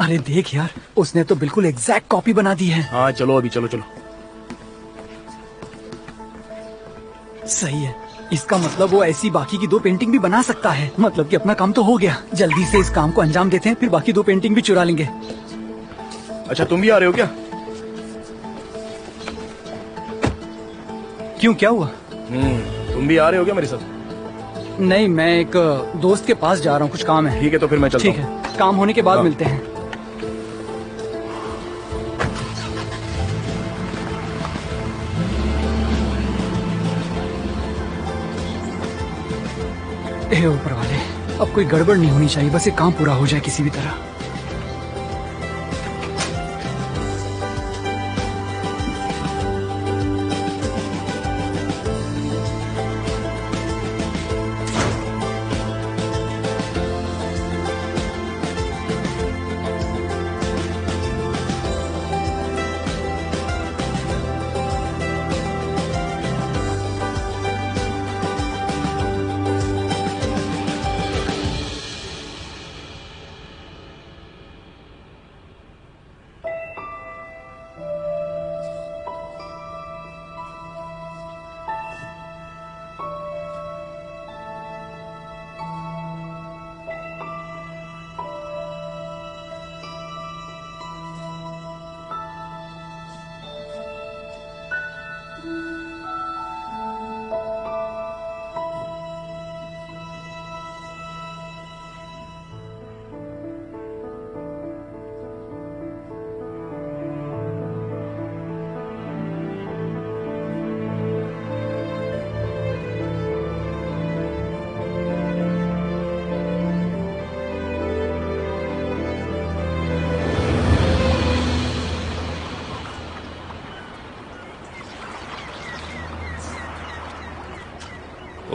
अरे देख यार, उसने तो बिल्कुल एग्जैक्ट कॉपी बना दी है। हाँ चलो अभी, चलो चलो। सही है, इसका मतलब वो ऐसी बाकी की 2 पेंटिंग भी बना सकता है। मतलब कि अपना काम तो हो गया। जल्दी से इस काम को अंजाम देते हैं, फिर बाकी 2 पेंटिंग भी चुरा लेंगे। अच्छा तुम भी आ रहे हो क्या? क्यों, क्या हुआ? तुम भी आ रहे हो क्या मेरे साथ? नहीं, मैं एक दोस्त के पास जा रहा हूँ, कुछ काम है। ठीक है तो फिर मैं चलता हूँ। ठीक है, काम होने के बाद मिलते हैं। हे ऊपर वाले, अब कोई गड़बड़ नहीं होनी चाहिए, बस ये काम पूरा हो जाए किसी भी तरह।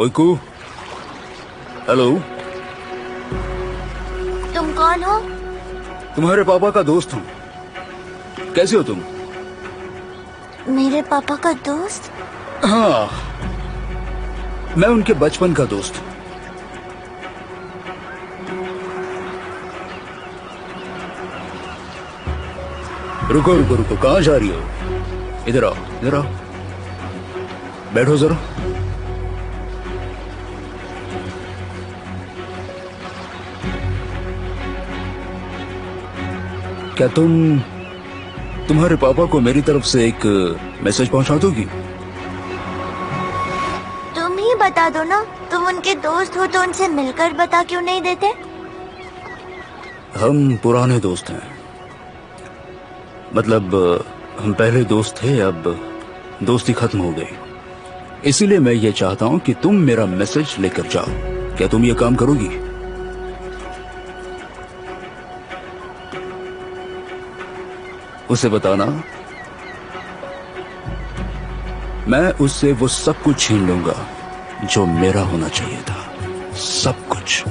ओइकू, हेलो। तुम कौन हो? तुम्हारे पापा का दोस्त हूँ। कैसे हो तुम? मेरे पापा का दोस्त? हाँ, मैं उनके बचपन का दोस्त हूँ। रुको रुको रुको, कहाँ जा रही हो? इधर आओ, इधर आओ, बैठो जरा। क्या तुम तुम्हारे पापा को मेरी तरफ से एक मैसेज पहुंचा दोगी? तुम ही बता दो ना, तुम उनके दोस्त हो तो उनसे मिलकर बता क्यों नहीं देते? हम पुराने दोस्त हैं, मतलब हम पहले दोस्त थे, अब दोस्ती खत्म हो गई। इसीलिए मैं ये चाहता हूं कि तुम मेरा मैसेज लेकर जाओ। क्या तुम ये काम करोगी? उसे बताना मैं उससे वो सब कुछ छीन लूंगा जो मेरा होना चाहिए था, सब कुछ।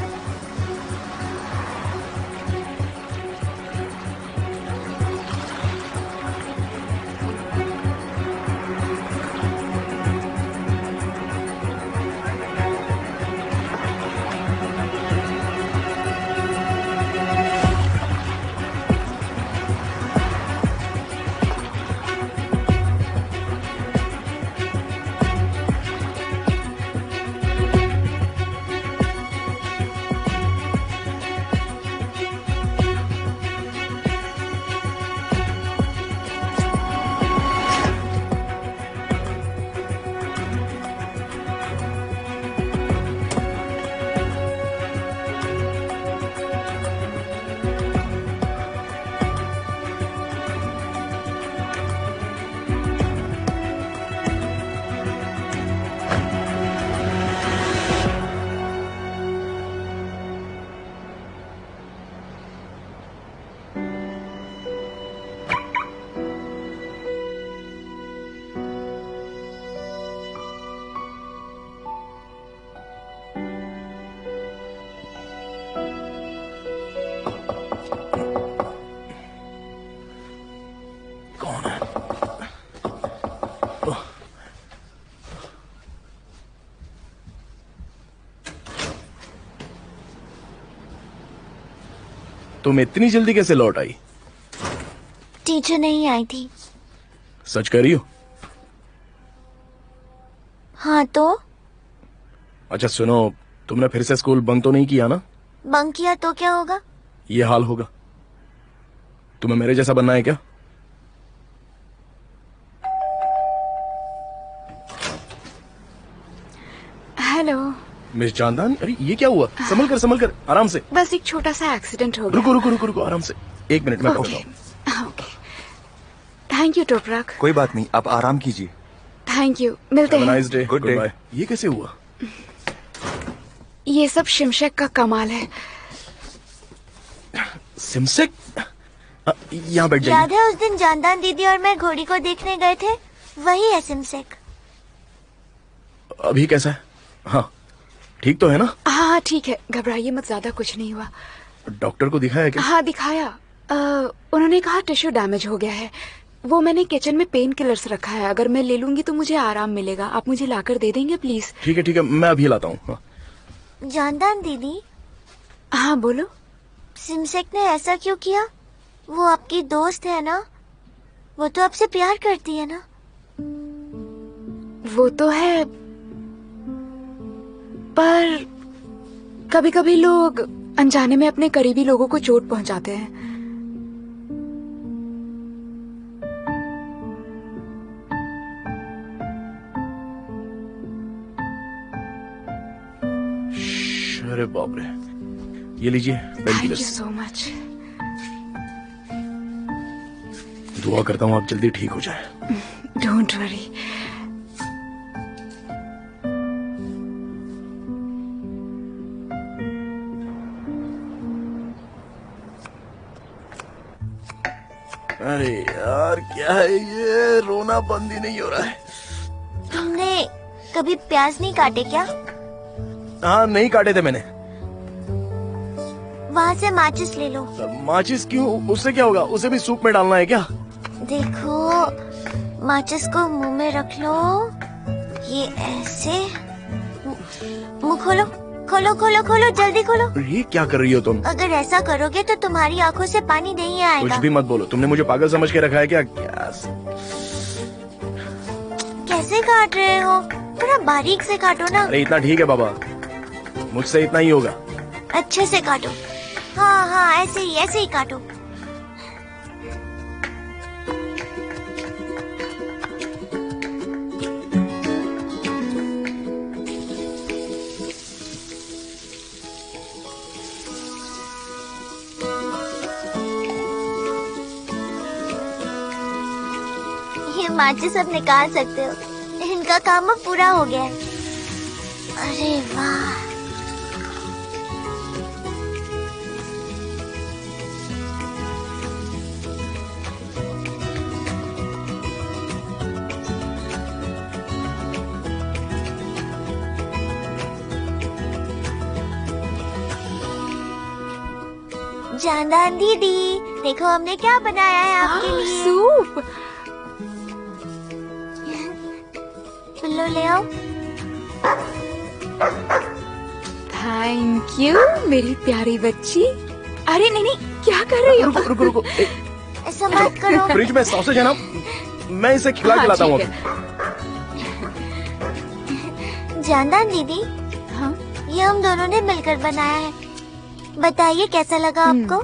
तुम इतनी जल्दी कैसे लौट आई? टीचर नहीं आई थी। सच कह रही हो? हाँ तो अच्छा सुनो, तुमने फिर से स्कूल बंक तो नहीं किया ना? बंक किया तो क्या होगा? ये हाल होगा। तुम्हें मेरे जैसा बनना है क्या? हेलो। मिस जानदान, अरे ये क्या हुआ? संभल कर आराम से। बस एक छोटा सा एक्सीडेंट हो गया। रुको आराम से। 1 मिनट में पहुंचता हूँ। ओके। Thank you Toprak. कोई बात नहीं, आप आराम कीजिए। थैंक यू, मिलते हैं। Nice day. Good day. Bye. ये कैसे हुआ? ये सब शिमशेक का कमाल है। सिमसेक? यहाँ बैठ याद जाइए। है उस दिन जानदान दीदी और मैं घोड़ी को देखने गए थे? वही है सिमसेक। अभी कैसा है? हाँ ठीक तो है ना? हाँ ठीक है, घबराइए मत, ज्यादा कुछ नहीं हुआ। डॉक्टर को दिखाया है क्या? हाँ दिखाया। उन्होंने कहा टिश्यू डैमेज हो गया है। वो मैंने किचन में पेन किलर्स रखा है, अगर मैं ले लूंगी तो मुझे आराम मिलेगा। आप मुझे लाकर दे देंगे प्लीज? ठीक है मैं अभी लाता हूँ। हाँ। जानदान दीदी, हाँ बोलो। सिमसेक ने ऐसा क्यों किया? वो आपकी दोस्त है ना? वो तो आपसे प्यार करती है ना? वो तो है, पर कभी कभी लोग अनजाने में अपने करीबी लोगों को चोट पहुंचाते हैं। अरे बाप रे, ये लीजिए pen thank you killers. So much. दुआ करता हूँ आप जल्दी ठीक हो जाए। Don't worry. अरे यार क्या है ये, रोना बंद ही नहीं हो रहा है। तुमने कभी प्याज नहीं काटे क्या? हाँ नहीं काटे थे मैंने। वहाँ से माचिस ले लो। माचिस क्यों? उससे क्या होगा? उसे भी सूप में डालना है क्या? देखो, माचिस को मुंह में रख लो, ये ऐसे। मुंह खोलो खोलो खोलो खोलो, जल्दी खोलो। ये क्या कर रही हो तुम? अगर ऐसा करोगे तो तुम्हारी आंखों से पानी नहीं कुछ आएगा। भी मत बोलो, तुमने मुझे पागल समझ के रखा है क्या? कैसे काट रहे हो? थोड़ा बारीक से काटो ना। अरे इतना ठीक है बाबा, मुझसे इतना ही होगा। अच्छे से काटो। हाँ हाँ, ऐसे ही काटो। ये माचिस अब निकाल सकते हो, इनका काम अब पूरा हो गया है। अरे वाह, जानदान दीदी, देखो हमने क्या बनाया है आपके लिए। सूप। पिल्लो ले आओ। थैंक यू मेरी प्यारी बच्ची। अरे नहीं, क्या कर रही हो? रुको ऐसा मत करो। फ्रिज में सॉसेज है ना, मैं इसे खिला हाँ, खिलाता हूँ ठीक अभी। है। जानदान दीदी, हाँ ये हम दोनों ने मिलकर बनाया है। बताइए कैसा लगा आपको?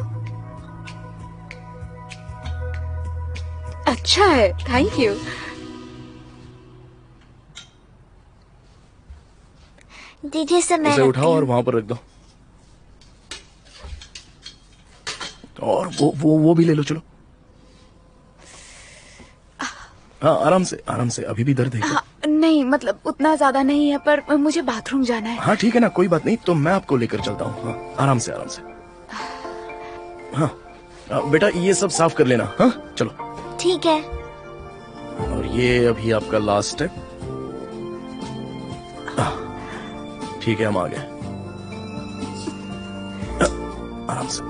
अच्छा है, थैंक यू। दीजिए से मैं उसे रखती उठाओ और हूँ। वहां पर रख दो। और वो भी ले लो, चलो। हाँ आराम से, अभी भी दर्द है क्या? हाँ, नहीं मतलब उतना ज्यादा नहीं है, पर मुझे बाथरूम जाना है। हाँ ठीक है ना, कोई बात नहीं, तो मैं आपको लेकर चलता हूँ। हाँ आराम से। हाँ बेटा ये सब साफ कर लेना। हाँ चलो। ठीक है। और ये अभी आपका लास्ट स्टेप। ठीक है हम आ गए। आराम से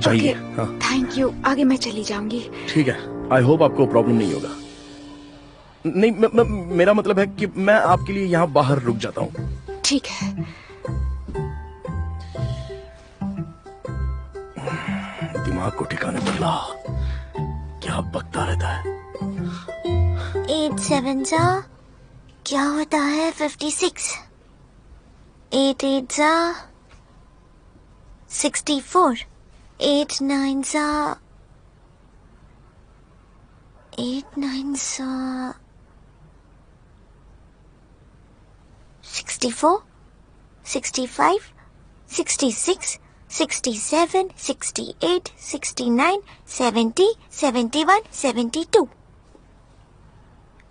जाइए। हाँ थैंक यू, आगे मैं चली जाऊंगी। ठीक है, आई होप आपको प्रॉब्लम नहीं होगा। नहीं मेरा मतलब है कि मैं आपके लिए यहाँ बाहर रुक जाता हूँ। ठीक है। ठिकाने पर ला। क्या बकता रहता है। 8 7 जा क्या होता है 56। 8 8 जा 64। 8 9 जा 8 9 जा 64 65 66 67 68 69 70 71 72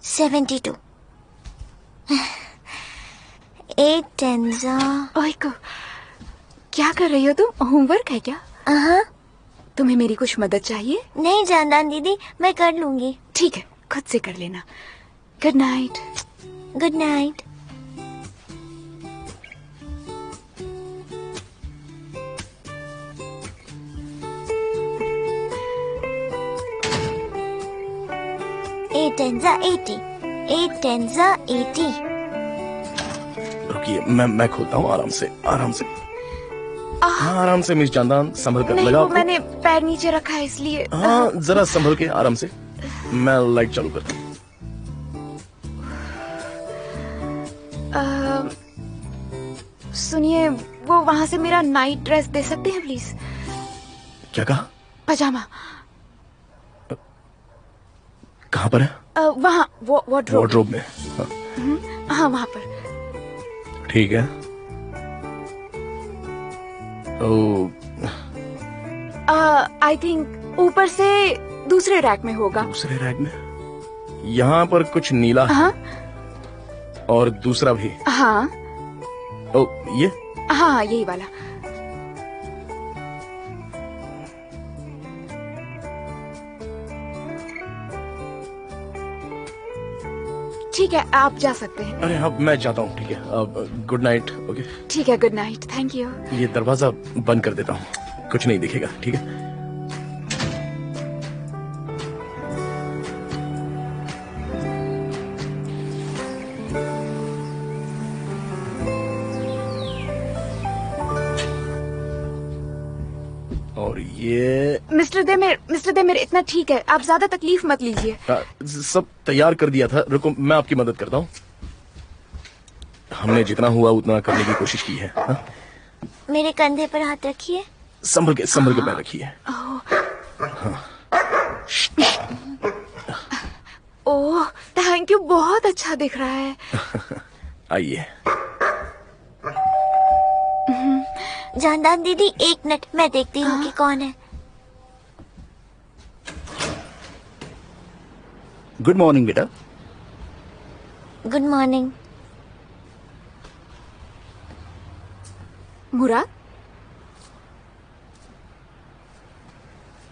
72 8 10 जा ओइको, क्या कर रही हो तुम? होमवर्क है क्या? हाँ। तुम्हें मेरी कुछ मदद चाहिए? नहीं जानदान दीदी, मैं कर लूंगी। ठीक है, खुद से कर लेना। Good night. Good night. Eight ten जा 80। 8 10 जा 80। रुकिए, मैं खोलता हूँ। आराम से, आराम से। हाँ, आराम से मिस चांदान, संभल कर नहीं, लगा वो आपको? मैंने पैर नीचे रखा है इसलिए। हाँ, जरा संभल के, आराम से। मैं लाइट चालू करता हूँ। सुनिए, वो वहाँ से मेरा नाइट ड्रेस दे सकते हैं प्लीज? क्या कहा? पजामा। कहाँ पर है? वहाँ वार्डरोब। वार्डरोब में। हाँ, हाँ, वहाँ पर। ठीक है। ओ, आई थिंक ऊपर से दूसरे रैक में होगा। दूसरे रैक में? यहाँ पर कुछ नीला है। हाँ और दूसरा भी। हाँ ओ, ये? हाँ, यही वाला। ठीक है, आप जा सकते हैं। अरे हाँ, मैं जाता हूँ। ठीक है, अब गुड नाइट। ओके, ठीक है, गुड नाइट। Thank you. ये दरवाजा बंद कर देता हूँ, कुछ नहीं दिखेगा। ठीक है। और ये मिस्टर देमेर, इतना ठीक है, आप ज्यादा तकलीफ मत लीजिए। सब तैयार कर दिया था। रुको, मैं आपकी मदद करता हूँ। हमने जितना हुआ उतना करने की कोशिश की है। हाँ? मेरे कंधे पर हाथ रखिए। संभल के पैर रखिए। ओह, थैंक यू, बहुत अच्छा दिख रहा है। आइए। जानदान दीदी, एक मिनट, मैं देखती हूँ कि कौन है। गुड मॉर्निंग बेटा। Good morning. मुराद,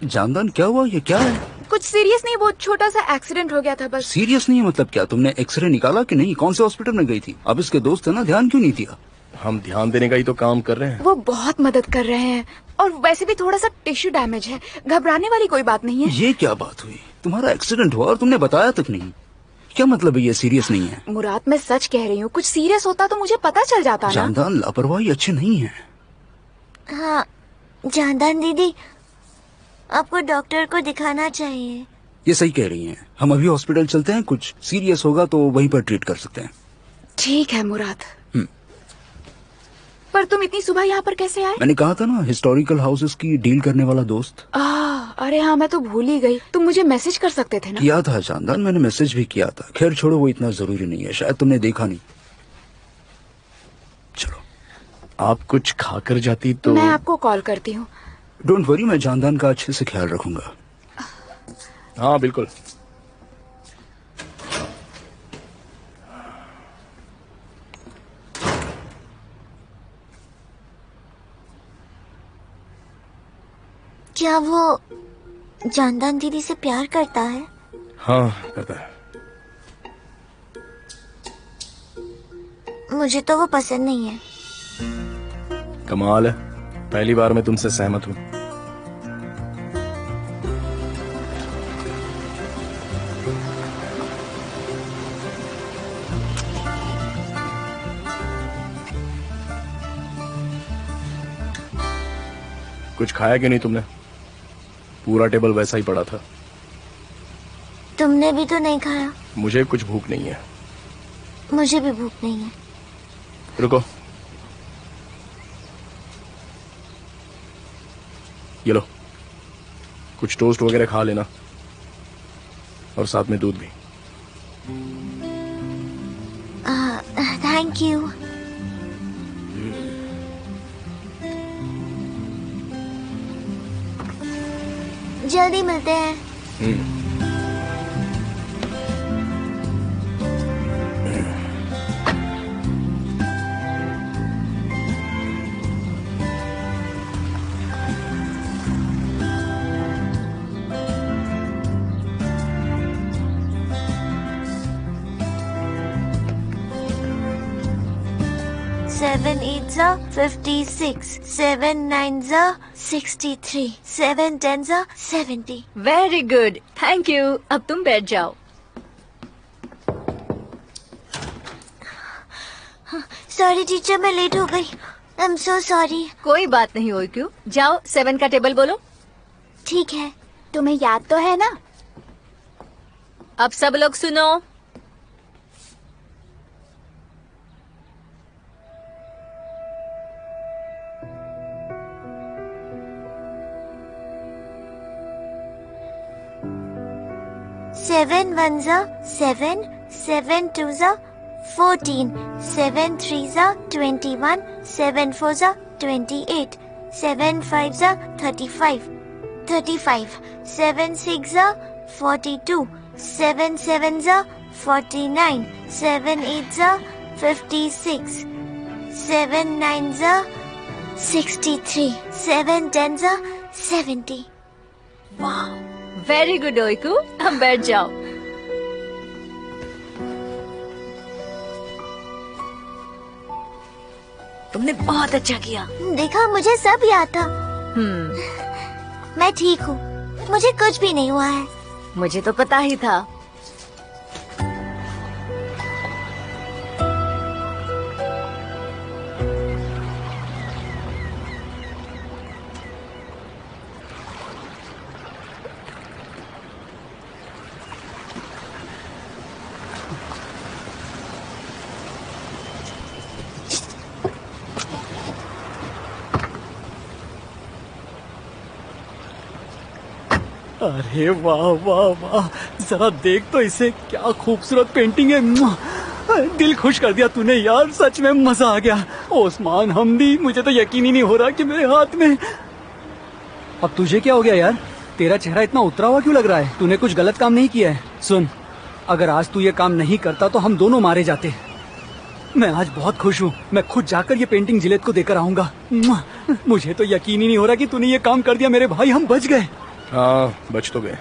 जानदान, क्या हुआ? ये क्या है? कुछ सीरियस नहीं, बहुत छोटा सा एक्सीडेंट हो गया था बस। सीरियस नहीं है मतलब क्या? तुमने एक्सरे निकाला कि नहीं? कौन से हॉस्पिटल में गई थी? अब इसके दोस्त है ना, ध्यान क्यों नहीं दिया? हम ध्यान देने का ही तो काम कर रहे हैं। वो बहुत मदद कर रहे हैं, और वैसे भी थोड़ा सा टिश्यू डैमेज है, घबराने वाली कोई बात नहीं है। ये क्या बात हुई? तुम्हारा एक्सीडेंट हुआ और तुमने बताया तक नहीं। क्या मतलब है ये सीरियस नहीं है? मुराद, मैं सच कह रही हूँ, कुछ सीरियस होता तो मुझे पता चल जाता ना। जानदान, लापरवाही अच्छी नहीं है। हाँ, जानदान दीदी, आपको डॉक्टर को दिखाना चाहिए। ये सही कह रही हैं। हम अभी हॉस्पिटल चलते हैं, कुछ सीरियस होगा तो वहीं पर ट्रीट कर सकते हैं। ठीक है मुराद। पर तुम इतनी सुबह यहाँ पर कैसे आए? मैंने कहा था ना, हिस्टोरिकल हाउसेस की डील करने वाला दोस्त। अरे हाँ, मैं तो भूल ही गई। तुम मुझे मैसेज कर सकते थे ना। किया था जानदान, मैंने मैसेज भी किया था। खैर छोड़ो, वो इतना जरूरी नहीं है, शायद तुमने देखा नहीं। चलो, आप कुछ खाकर जाती तो। मैं आपको कॉल करती हूँ। डोंट वरी, मैं जानदान का अच्छे से ख्याल रखूंगा। हाँ बिल्कुल। क्या वो जानदान दीदी से प्यार करता है? हाँ, करता है। मुझे तो वो पसंद नहीं है। कमाल है, पहली बार मैं तुमसे सहमत हूँ। कुछ खाया कि नहीं तुमने? पूरा टेबल वैसा ही पड़ा था। तुमने भी तो नहीं खाया। मुझे कुछ भूख नहीं है। मुझे भी भूख नहीं है। रुको, ये लो, कुछ टोस्ट वगैरह खा लेना और साथ में दूध भी। Thank you. जल्दी मिलते हैं। Seven eights are 56. 7 nines are 63. 7 tens are 70. Very good, thank you. अब तुम बैठ जाओ। सॉरी टीचर, मैं लेट हो गई। I am so sorry. कोई बात नहीं हुई क्यों। जाओ 7 का टेबल बोलो। ठीक है। तुम्हें याद तो है ना? अब सब लोग सुनो। Seven ones are 7. 7 twos are 14. 7 threes are 21. 7 fours are 28. 7 fives are 35. 35. 7 six are 42. 7 sevens are 49. 7 eights are 56. 7 nines are 63. 7 tens are 70. Very good ओइकू, अब बैठ जाओ। तुमने बहुत अच्छा किया। देखा, मुझे सब याद था। मैं ठीक हूँ, मुझे कुछ भी नहीं हुआ है। मुझे तो पता ही था। अरे वाह वाह वाह, जरा देख तो इसे, क्या खूबसूरत पेंटिंग है। मुआ! दिल खुश कर दिया तूने यार, सच में मजा आ गया। ओस्मान हमदी, मुझे तो यकीन ही नहीं हो रहा कि मेरे हाथ में। अब तुझे क्या हो गया यार? तेरा चेहरा इतना उतरा हुआ क्यों लग रहा है? तूने कुछ गलत काम नहीं किया है? सुन, अगर आज तू ये काम नहीं करता तो हम दोनों मारे जाते। मैं आज बहुत खुश हूँ। मैं खुद जाकर ये पेंटिंग जिलेत को देकर आऊंगा। मुआ! मुझे तो यकीन ही नहीं हो रहा कि तूने ये काम कर दिया मेरे भाई, हम बच गए। हाँ, बच तो गए।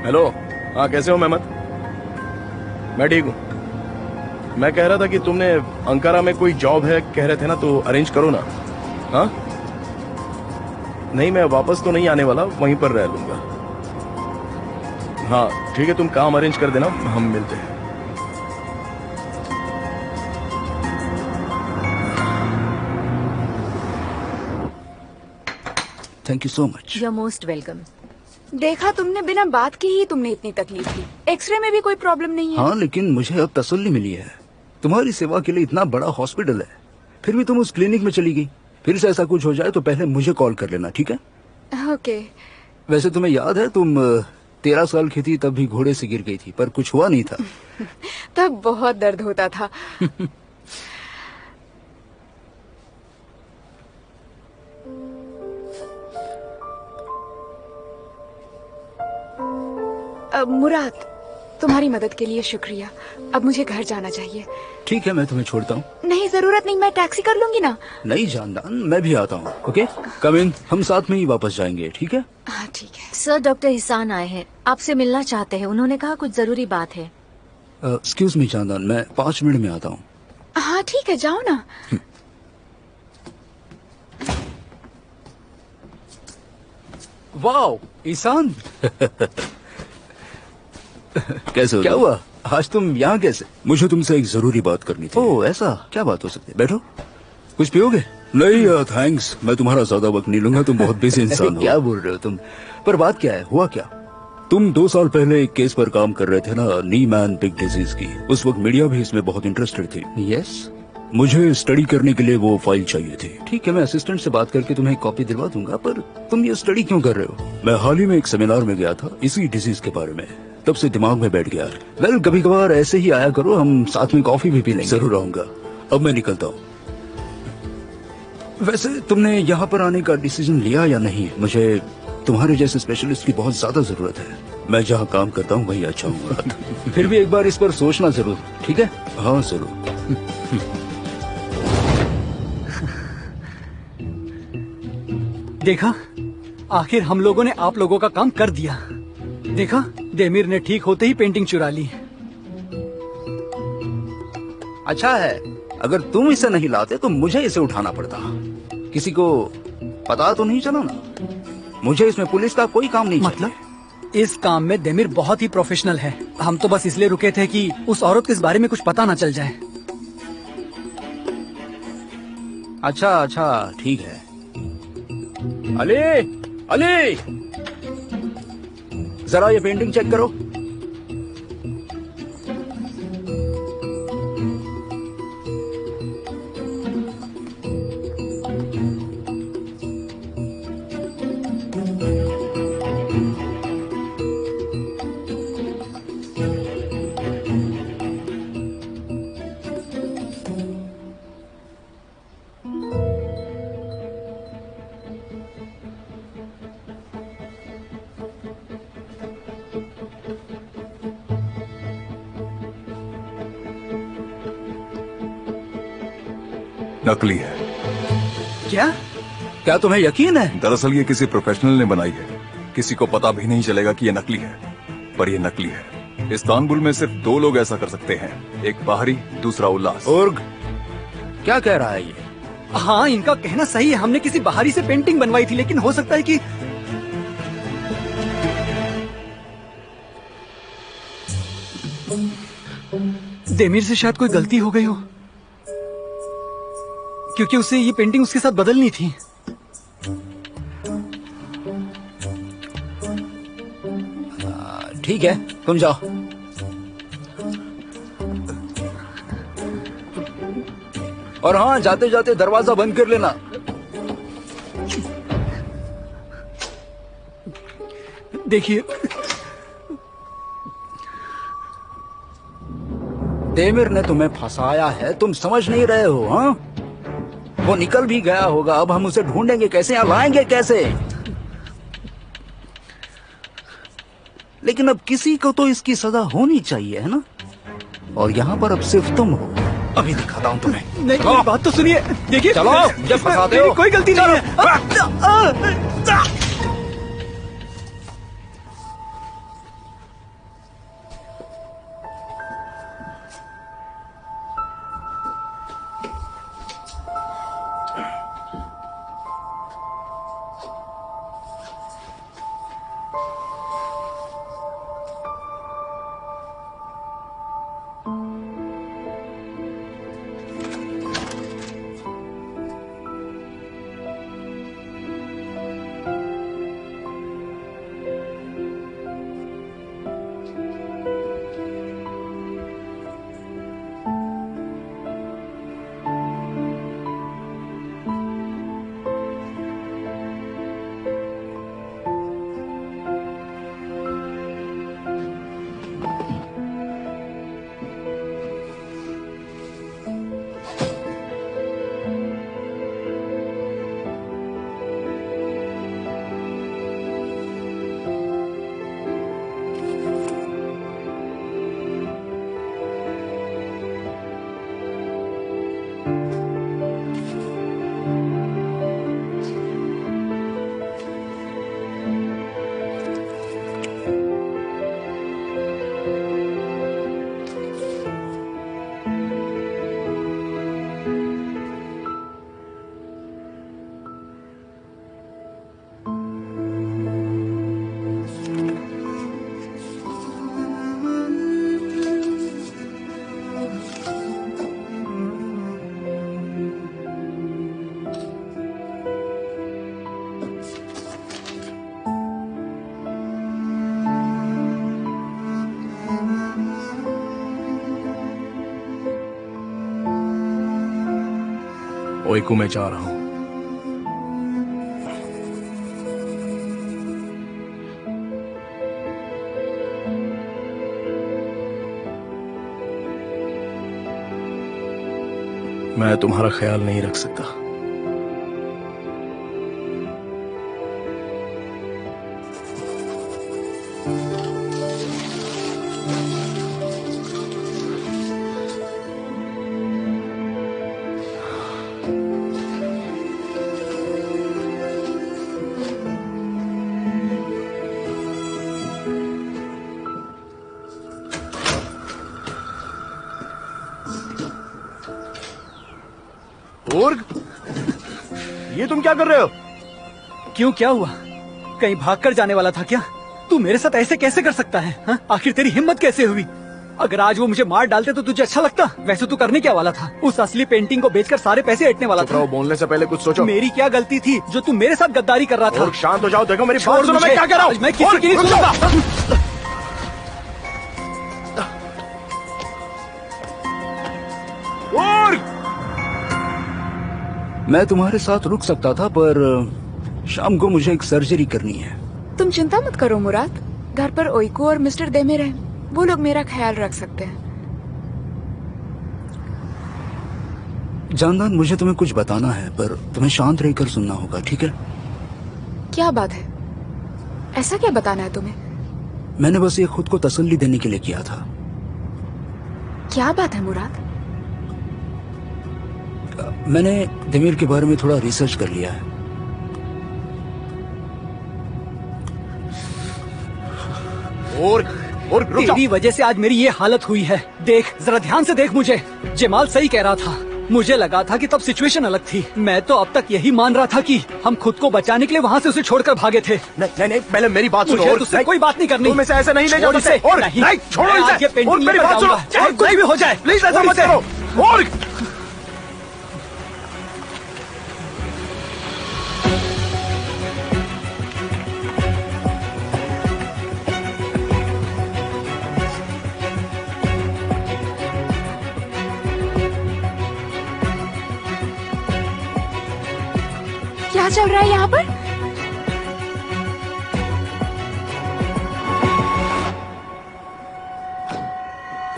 हेलो, हाँ कैसे हो मेहमद? मैं ठीक हूँ। मैं कह रहा था कि तुमने अंकारा में कोई जॉब है कह रहे थे ना, तो अरेंज करो ना। हाँ नहीं, मैं वापस तो नहीं आने वाला, वहीं पर रह लूंगा। हाँ ठीक है, तुम काम अरेंज कर देना, हम मिलते हैं। Thank you so much. You are most welcome. देखा, तुमने बिना बात के ही तुमने इतनी तकलीफ ली। एक्सरे में भी कोई प्रॉब्लम नहीं है। हाँ, लेकिन मुझे अब तसल्ली मिली है। तुम्हारी सेवा के लिए इतना बड़ा हॉस्पिटल है, फिर भी तुम उस क्लिनिक में चली गई। फिर से ऐसा कुछ हो जाए तो पहले मुझे कॉल कर लेना, ठीक है? ओके। वैसे तुम्हें याद है, तुम 13 साल की थी तब भी घोड़े से गिर गई थी, पर कुछ हुआ नहीं था। तब बहुत दर्द होता था। मुराद, तुम्हारी मदद के लिए शुक्रिया। अब मुझे घर जाना चाहिए। ठीक है, मैं तुम्हें छोड़ता हूँ। नहीं, जरूरत नहीं, मैं टैक्सी कर लूंगी ना। नहीं जानदान, मैं भी आता हूँ। ओके, कम इन, हम साथ में ही वापस जाएंगे, ठीक है? हाँ ठीक है। सर, डॉक्टर हिसान आए हैं, आपसे मिलना चाहते हैं। उन्होंने कहा कुछ जरूरी बात है। एक्सक्यूज मी जानदान, मैं 5 मिनट में आता हूँ। हाँ ठीक है, जाओ ना। वाओ ईशान, कैसे हो? क्या हुआ आज तुम यहाँ कैसे? मुझे तुमसे एक जरूरी बात करनी थी। ओह ऐसा, क्या बात हो सकती है? बैठो। कुछ पियोगे? नहीं थैंक्स, मैं तुम्हारा ज्यादा वक्त नहीं लूंगा, तुम बहुत बिजी इंसान हो। क्या बोल रहे हो तुम? पर बात क्या है, हुआ क्या? तुम 2 साल पहले एक केस पर काम कर रहे थे ना, नी मैन पिग डिजीज की। उस वक्त मीडिया भी इसमें बहुत इंटरेस्टेड थी। यस, मुझे स्टडी करने के लिए वो फाइल चाहिए थी। ठीक है, मैं असिस्टेंट से बात करके तुम्हें कॉपी दिलवा दूंगा, पर तुम ये स्टडी क्यों कर रहे हो? मैं हाल ही में एक सेमिनार में गया था इसी डिजीज के बारे में, तब से दिमाग में बैठ गया। वेल, कभी कभार ऐसे ही आया करो, हम साथ में कॉफी भी पी लेंगे। जरूर आऊंगा। अब मैं निकलता हूँ। वैसे तुमने यहाँ पर आने का डिसीजन लिया या नहीं? मुझे तुम्हारे जैसे स्पेशलिस्ट की बहुत ज्यादा जरूरत है। मैं जहाँ काम करता हूँ वही अच्छा हूँ। फिर भी एक बार इस पर सोचना जरूर, ठीक है? हाँ जरूर। देखा, आखिर हम लोगों ने आप लोगों का काम कर दिया। देखा, देमिर ने ठीक होते ही पेंटिंग चुरा ली। अच्छा है, अगर तुम इसे नहीं लाते तो मुझे इसे उठाना पड़ता। किसी को पता तो नहीं चला ना? मुझे इसमें पुलिस का कोई काम नहीं। मतलब इस काम में देमिर बहुत ही प्रोफेशनल है। हम तो बस इसलिए रुके थे कि उस औरत को इस बारे में कुछ पता ना चल जाए। अच्छा ठीक है। अली, अली, जरा ये पेंटिंग चेक करो। नकली है। क्या तुम्हें यकीन है? दरअसल ये किसी प्रोफेशनल ने बनाई है। किसी को पता भी नहीं चलेगा कि ये नकली है, पर ये नकली है। इस्तांबुल में सिर्फ 2 लोग ऐसा कर सकते हैं, एक बाहरी, दूसरा उल्लास। उर्ग, क्या कह रहा है ये? हाँ, इनका कहना सही है। हमने किसी बाहरी से पेंटिंग बनवाई थी, लेकिन हो सकता है कि देमिर से शायद कोई गलती हो गई हो, क्योंकि उसे ये पेंटिंग उसके साथ बदलनी थी। ठीक है, तुम जाओ। और हाँ, जाते जाते दरवाजा बंद कर लेना। देखिए, देमिर ने तुम्हें फंसाया है, तुम समझ नहीं रहे हो? हाँ, वो निकल भी गया होगा, अब हम उसे ढूंढेंगे कैसे, या लाएंगे कैसे? लेकिन अब किसी को तो इसकी सजा होनी चाहिए, है ना? और यहाँ पर अब सिर्फ तुम हो। अभी दिखाता हूँ तुम्हें। नहीं, मेरी बात तो सुनिए। देखिए, चलो, मुझे फंसाते मेरी हो। कोई गलती नहीं है। ओइकू में जा रहा हूं। मैं तुम्हारा ख्याल नहीं रख सकता। ओर्ग, ये तुम क्या कर रहे हो? क्यों, क्या हुआ? कहीं भागकर जाने वाला था क्या? तू मेरे साथ ऐसे कैसे कर सकता है हा? आखिर तेरी हिम्मत कैसे हुई? अगर आज वो मुझे मार डालते तो तुझे अच्छा लगता? वैसे तू करने क्या वाला था? उस असली पेंटिंग को बेचकर सारे पैसे ऐंठने वाला था। बोलने से पहले कुछ सोचो। मेरी क्या गलती थी जो तू मेरे साथ गद्दारी कर रहा था? ओर्ग, शांत हो जाओ। देखो मेरी छोड़ बात सुनो, मैं मुझे। क्या कह रहा हूँ। आज मैं किसी की नहीं सुनूंगा। ओर्ग! मैं तुम्हारे साथ रुक सकता था, पर शाम को मुझे एक सर्जरी करनी है। तुम चिंता मत करो मुराद, घर पर ओइको और मिस्टर देमिर हैं, वो लोग मेरा ख्याल रख सकते हैं। जानदान, मुझे तुम्हें कुछ बताना है, पर तुम्हें शांत रहकर सुनना होगा, ठीक है? क्या बात है? ऐसा क्या बताना है तुम्हें? मैंने बस ये खुद को तसल्ली देने के लिए किया था। क्या बात है मुराद? मैंने देमिर के बारे में थोड़ा रिसर्च कर लिया है। ओर्ग, रुक जाओ। तेरी वजह से आज मेरी ये हालत हुई है। देख, जरा ध्यान से देख मुझे। जमाल सही कह रहा था। मुझे लगा था कि तब सिचुएशन अलग थी। मैं तो अब तक यही मान रहा था कि हम खुद को बचाने के लिए वहाँ से उसे छोड़कर भागे थे। नहीं, पहले मेरी बात सुनो। मुझे तुझसे कोई बात नहीं करनी। तुम इसे ऐसे नहीं ले छोड़ जा इसे। सकते। नहीं, छोड़ो मैं इसे। आज ये पेंटिंग और मेरी लेकर बात सुनो। जाऊंगा, चाहे कुछ भी हो जाए। प्लीज ऐसा मत करो। ओर्ग! क्या चल रहा है यहाँ पर?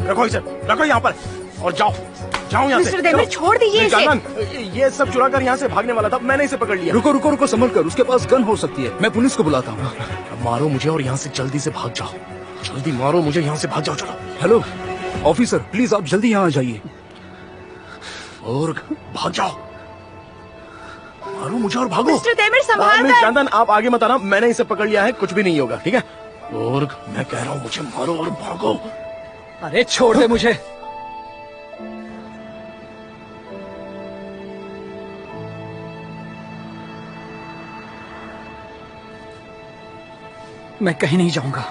रखो इसे, रखो यहाँ पर और जाओ यहाँ से। मिस्टर देमिर, छोड़ दीजिए इसे। जानन, ये सब चुरा कर यहाँ से भागने वाला था, मैंने इसे पकड़ लिया। रुको, संभल कर, उसके पास गन हो सकती है। मैं पुलिस को बुलाता हूँ। मारो मुझे और यहाँ से जल्दी से भाग जाओ। जल्दी मारो मुझे, यहाँ से भाग जाओ। चलो। हेलो ऑफिसर, प्लीज आप जल्दी यहाँ आ जाइए। और भाग जाओ, मारो मुझे और भागो। मिस्टर देमिर, संभाल मिस कर। जानन, आप आगे मत आना, मैंने इसे पकड़ लिया है, कुछ भी नहीं होगा, ठीक है? और मैं कह रहा हूँ मुझे मारो और भागो। अरे छोड़ दे मुझे। मैं कहीं नहीं जाऊंगा।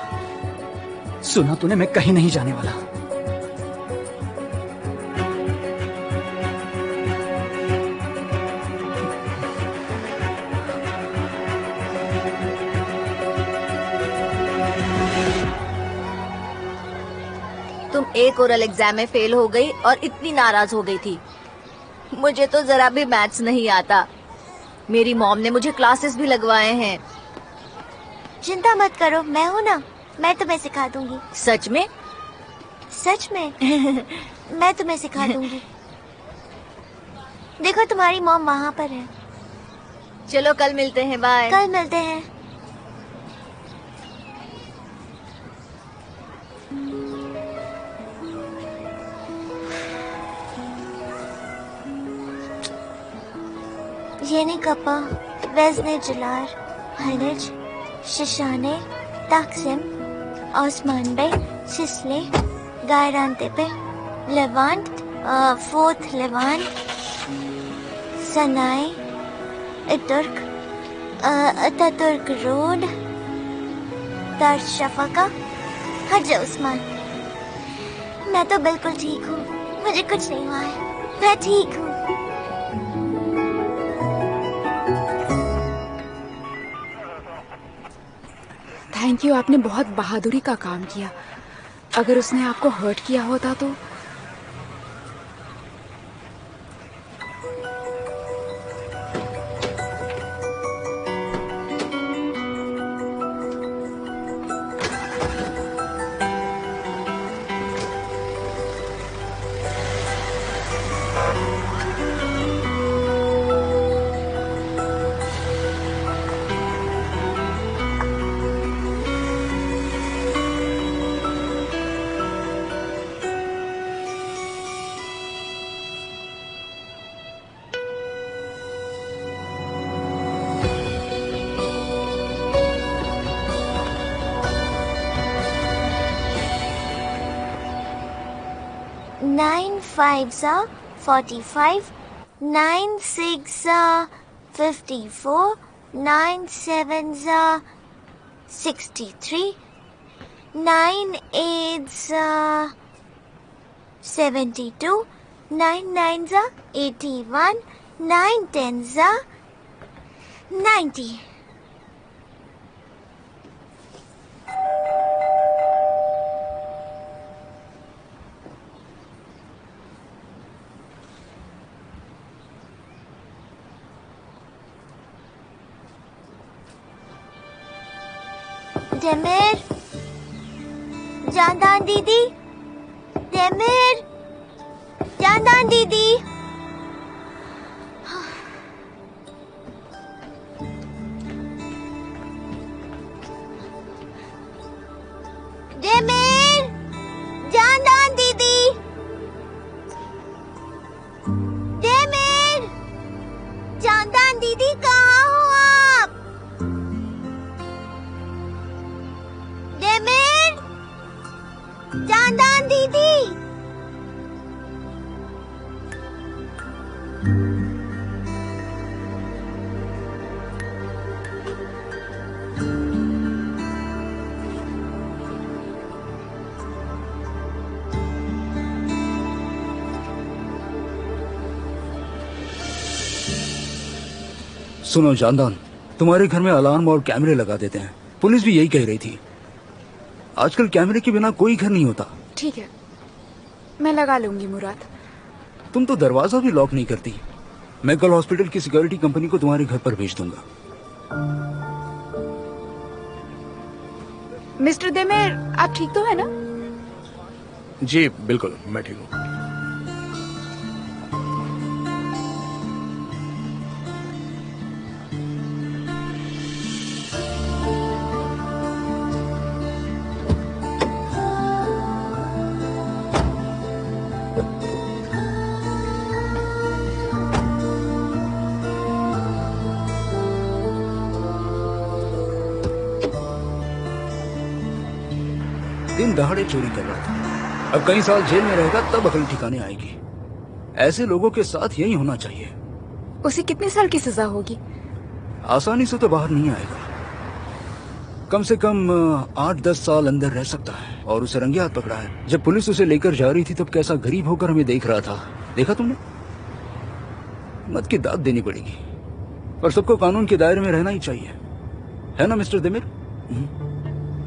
सुना तूने, मैं कहीं नहीं जाने वाला। तुम एक ओरल एग्जाम में फेल हो गई और इतनी नाराज हो गई थी। मुझे तो जरा भी मैथ्स नहीं आता। मेरी मॉम ने मुझे क्लासेस भी लगवाए हैं। चिंता मत करो, मैं हूँ ना, मैं तुम्हें सिखा दूंगी। सच में? सच में मैं तुम्हें सिखा दूंगी। देखो तुम्हारी मॉम वहाँ पर है। चलो कल मिलते हैं, बाय। कल मिलते हैं। Yeni Kapı, Vezneciler, Haliç, Şişhane, Taksim, Osman Bey, Sisli, Gayrantepe, Levant, Fourth Levant, Sanay, Atatürk, Atatürk Road, Darüşşafaka, Hacı Usman. मैं तो बिल्कुल ठीक हूँ, मुझे कुछ नहीं हुआ है, मैं ठीक हूँ। थैंक यू, आपने बहुत बहादुरी का काम किया। अगर उसने आपको हर्ट किया होता तो 5s are 45, 9 6s are 54, 9 7s are 63, 9 8s are 72, 9 9s are 81, 9 10s are 90. Demir, जानदान दीदी, डेमिर, जानदान दीदी। डेमिर, जानदान दीदी, डेमिर, जानदान दीदी कहाँ हो आप? डेमिर, जानदान दीदी। सुनो जानदान, तुम्हारे घर में अलार्म और कैमरे लगा देते हैं। पुलिस भी यही कह रही थी। आजकल कैमरे के बिना कोई घर नहीं होता। ठीक है, मैं लगा लूंगी मुराद। तुम तो दरवाजा भी लॉक नहीं करती। मैं कल हॉस्पिटल की सिक्योरिटी कंपनी को तुम्हारे घर पर भेज दूंगा। मिस्टर देमेर, आप ठीक तो है ना? जी बिल्कुल, मैं ठीक हूँ। दिन दहाड़े चोरी कर रहा था। अब कई साल जेल में रहेगा तब अकल ठिकाने आएगी। ऐसे लोगों के साथ यही होना चाहिए। उसे कितने साल की सजा होगी? आसानी से तो बाहर नहीं आएगा। कम से कम 8-10 साल अंदर रह सकता है। और उसे रंगे हाथ पकड़ा है। जब पुलिस उसे लेकर जा रही थी तब कैसा गरीब होकर हमें देख रहा था। देखा तुमने? मत की दाद देनी पड़ेगी। और सबको कानून के दायरे में रहना ही चाहिए, है ना मिस्टर देमिर?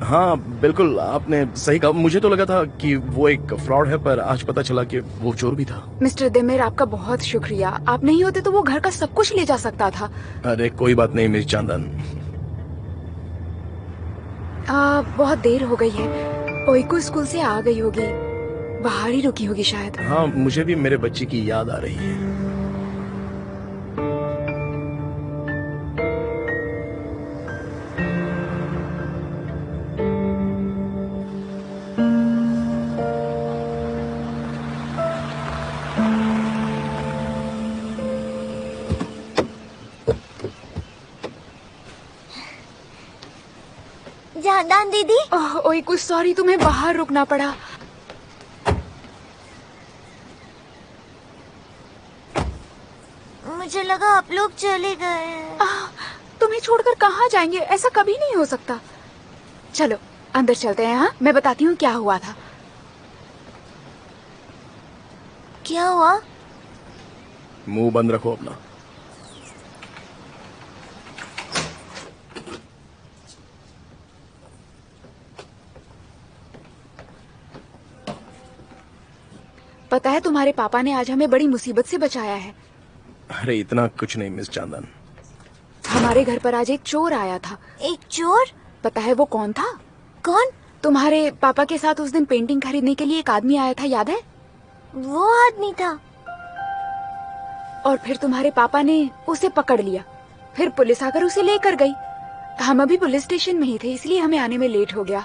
हाँ बिल्कुल, आपने सही कहा। मुझे तो लगा था कि वो एक फ्रॉड है, पर आज पता चला कि वो चोर भी था। मिस्टर देमिर, आपका बहुत शुक्रिया। आप नहीं होते तो वो घर का सब कुछ ले जा सकता था। अरे कोई बात नहीं मिस चांदन। बहुत देर हो गई है। ओइको स्कूल से आ गई होगी, बाहर ही रुकी होगी शायद। हाँ, मुझे भी मेरे बच्चे की याद आ रही है। जानदान दीदी। ओइको सॉरी, तुम्हें बाहर रुकना पड़ा। मुझे लगा आप लोग चले गए। तुम्हें छोड़कर कहाँ जाएंगे? ऐसा कभी नहीं हो सकता। चलो अंदर चलते हैं। हाँ, मैं बताती हूँ क्या हुआ था। क्या हुआ? मुंह बंद रखो अपना। पता है, तुम्हारे पापा ने आज हमें बड़ी मुसीबत से बचाया है। अरे इतना कुछ नहीं मिस चांदन। हमारे घर पर आज एक चोर आया था। एक चोर? पता है वो कौन था? कौन? तुम्हारे पापा के साथ उस दिन पेंटिंग खरीदने के लिए एक आदमी आया था, याद है? वो आदमी था। और फिर तुम्हारे पापा ने उसे पकड़ लिया। फिर पुलिस आकर उसे लेकर गई। हम अभी पुलिस स्टेशन में ही थे, इसलिए हमें आने में लेट हो गया।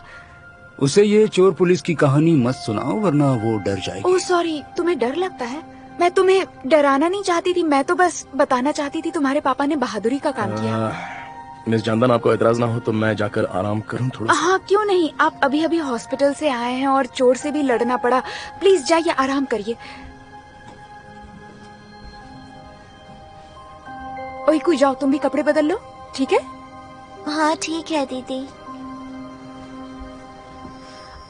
उसे ये चोर पुलिस की कहानी मत सुनाओ, वरना वो डर जाएगी। ओह सॉरी, तुम्हें डर लगता है? मैं तुम्हें डराना नहीं चाहती थी, मैं तो बस बताना चाहती थी तुम्हारे पापा ने बहादुरी का काम किया। मिस जानदान, आपको एतराज ना हो तो मैं जाकर आराम करूं थोड़ा? हाँ क्यों नहीं। आप अभी अभी हॉस्पिटल से आए हैं और चोर से भी लड़ना पड़ा। प्लीज जाइए, आराम करिए। ओए कोई जाओ, तुम भी कपड़े बदल लो, ठीक है? हाँ ठीक है दीदी।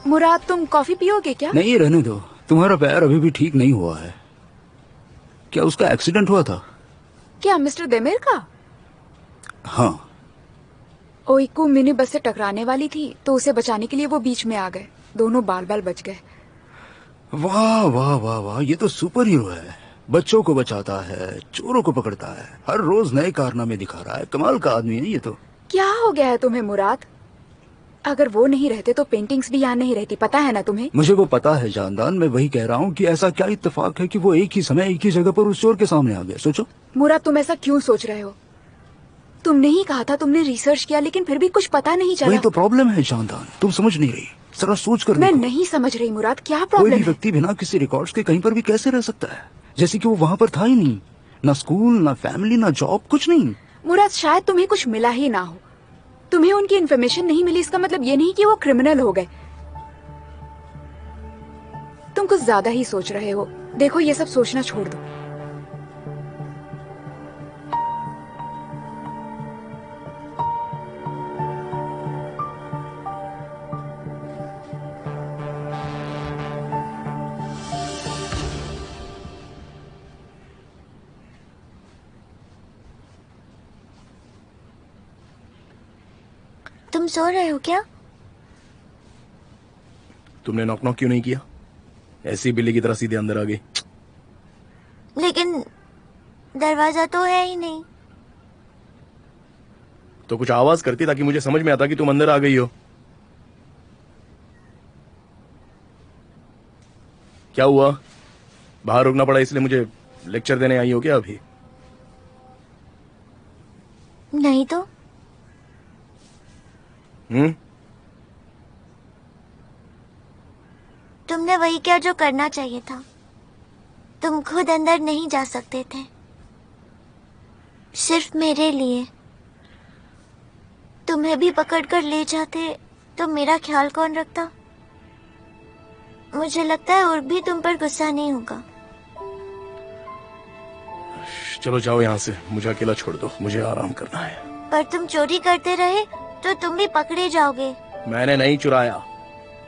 मुराद तुम कॉफी पियोगे क्या? नहीं, रहने दो, तुम्हारा पैर अभी भी ठीक नहीं हुआ है। क्या उसका एक्सीडेंट हुआ था? क्या मिस्टर देमेर का? हाँ। ओइको मिनी बस से टकराने वाली थी तो उसे बचाने के लिए वो बीच में आ गए, दोनों बाल बाल बच गए। वाह वाह वाह वाह, ये तो सुपर हीरो है। बच्चों को बचाता है, चोरों को पकड़ता है, हर रोज नए कारनामे दिखा रहा है। कमाल का आदमी है ये तो। क्या हो गया है तुम्हें मुराद? अगर वो नहीं रहते तो पेंटिंग्स भी यहाँ नहीं रहती, पता है ना तुम्हें? मुझे वो पता है जानदान, मैं वही कह रहा हूँ कि ऐसा क्या इत्तेफाक है कि वो एक ही समय एक ही जगह पर उस चोर के सामने आ गया। सोचो। मुराद तुम ऐसा क्यों सोच रहे हो? तुमने ही कहा था तुमने रिसर्च किया, लेकिन फिर भी कुछ पता नहीं चला। वही तो प्रॉब्लम है जानदान, तुम समझ नहीं रही। जरा सोच कर मैं देखो। नहीं समझ रही मुराद, क्या कोई प्रॉब्लम भी है? व्यक्ति बिना किसी रिकॉर्ड्स के कहीं पर भी कैसे रह सकता है? जैसे कि वो वहाँ पर था ही नहीं, ना स्कूल, ना फैमिली, ना जॉब, कुछ नहीं। मुराद शायद तुम्हें कुछ मिला ही ना हो। तुम्हें उनकी इन्फॉर्मेशन नहीं मिली, इसका मतलब ये नहीं कि वो क्रिमिनल हो गए। तुम कुछ ज्यादा ही सोच रहे हो। देखो ये सब सोचना छोड़ दो। तुम सो रहे हो क्या? तुमने नॉक नॉक क्यों नहीं किया? ऐसी बिल्ली की तरह सीधे अंदर आ गई। लेकिन दरवाजा तो है ही नहीं। तो कुछ आवाज करती ताकि मुझे समझ में आता कि तुम अंदर आ गई हो। क्या हुआ? बाहर रुकना पड़ा इसलिए मुझे लेक्चर देने आई हो क्या अभी? नहीं तो। तुमने वही किया जो करना चाहिए था। तुम खुद अंदर नहीं जा सकते थे, सिर्फ मेरे लिए। तुम्हें भी पकड़कर ले जाते तो मेरा ख्याल कौन रखता? मुझे लगता है और भी तुम पर गुस्सा नहीं होगा। चलो जाओ यहाँ से, मुझे अकेला छोड़ दो, मुझे आराम करना है। पर तुम चोरी करते रहे तो तुम भी पकड़े जाओगे। मैंने नहीं चुराया,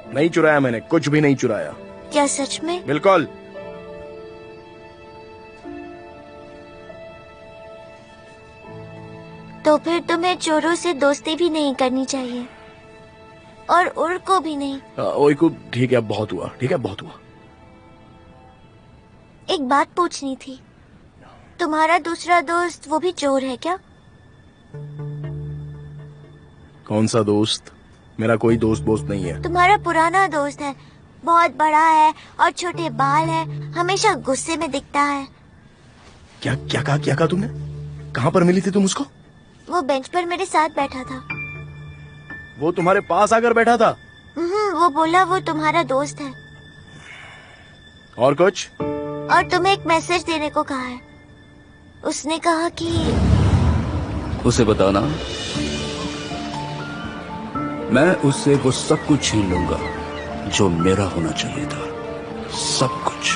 नहीं चुराया, मैंने कुछ भी नहीं चुराया। क्या सच में? बिल्कुल। तो फिर तुम्हें चोरों से दोस्ती भी नहीं करनी चाहिए, और उर को भी नहीं। ओए को ठीक है, बहुत हुआ, ठीक है, बहुत हुआ। एक बात पूछनी थी, तुम्हारा दूसरा दोस्त वो भी चोर है क्या? कौन सा दोस्त? मेरा कोई दोस्त बोस्त नहीं है। तुम्हारा पुराना दोस्त है, बहुत बड़ा है और छोटे बाल है, हमेशा गुस्से में दिखता है। क्या क्या कहा तुमने? कहाँ पर मिली थी तुम उसको? वो बेंच पर मेरे साथ बैठा था। वो तुम्हारे पास आकर बैठा था? वो बोला वो तुम्हारा दोस्त है। और कुछ? और तुम्हें एक मैसेज देने को कहा है। उसने कहा कि उसे बताना मैं उससे वो सब कुछ छीन लूंगा जो मेरा होना चाहिए था, सब कुछ।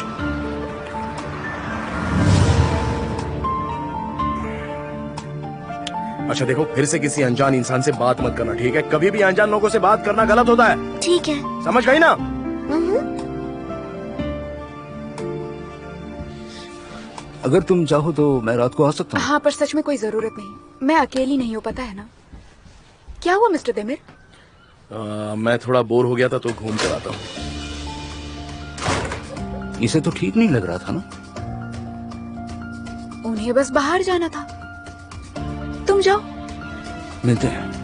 अच्छा देखो, फिर से किसी अनजान इंसान से बात मत करना, ठीक है? कभी भी अनजान लोगों से बात करना गलत होता है। ठीक है। समझ गई ना? अगर तुम चाहो तो मैं रात को आ सकता हूँ। हाँ, पर सच में कोई जरूरत नहीं, मैं अकेली नहीं हूँ, पता है ना। क्या हुआ मिस्टर देमिर? मैं थोड़ा बोर हो गया था तो घूम कर आता हूँ। इसे तो ठीक नहीं लग रहा था ना? उन्हें बस बाहर जाना था। तुम जाओ, मिलते हैं।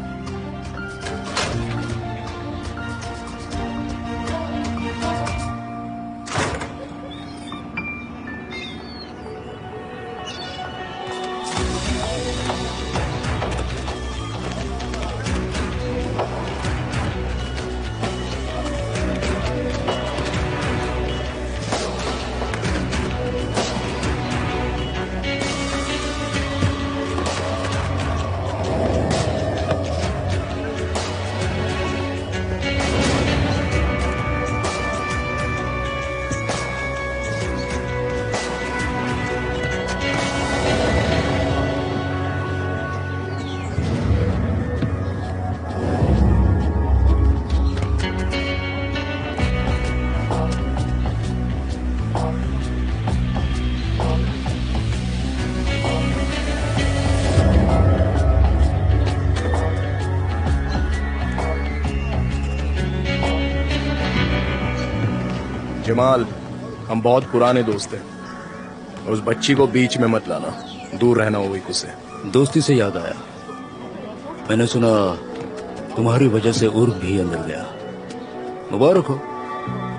शिमाल, हम बहुत पुराने दोस्त हैं। उस बच्ची को बीच में मत लाना, दूर रहना हो एक उससे। दोस्ती से याद आया, मैंने सुना तुम्हारी वजह से उर्फ भी अंदर गया। मुबारक हो,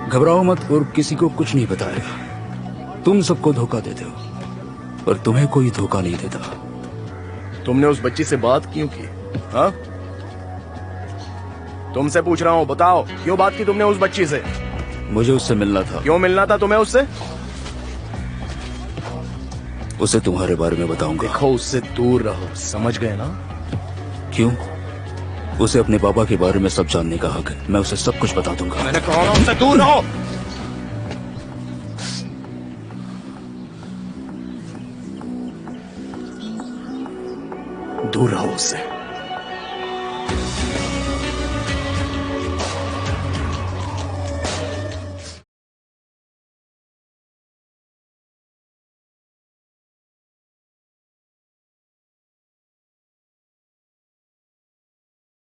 घबराओ मत, उर्फ किसी को कुछ नहीं बताएगा। तुम सबको धोखा देते हो, पर तुम्हें कोई धोखा नहीं देता। तुमने उस बच्ची से बात क्यों की? हाँ, तुमसे पूछ रहा हूँ, बताओ क्यों बात की तुमने उस बच्ची से? मुझे उससे मिलना था। क्यों मिलना था तुम्हें उससे? उसे तुम्हारे बारे में बताऊंगा। देखो, उससे दूर रहो, समझ गए ना? क्यों? उसे अपने पापा के बारे में सब जानने का हक है। मैं उसे सब कुछ बता दूंगा। मैंने कहा ना उससे दूर रहो। दूर रहो उससे।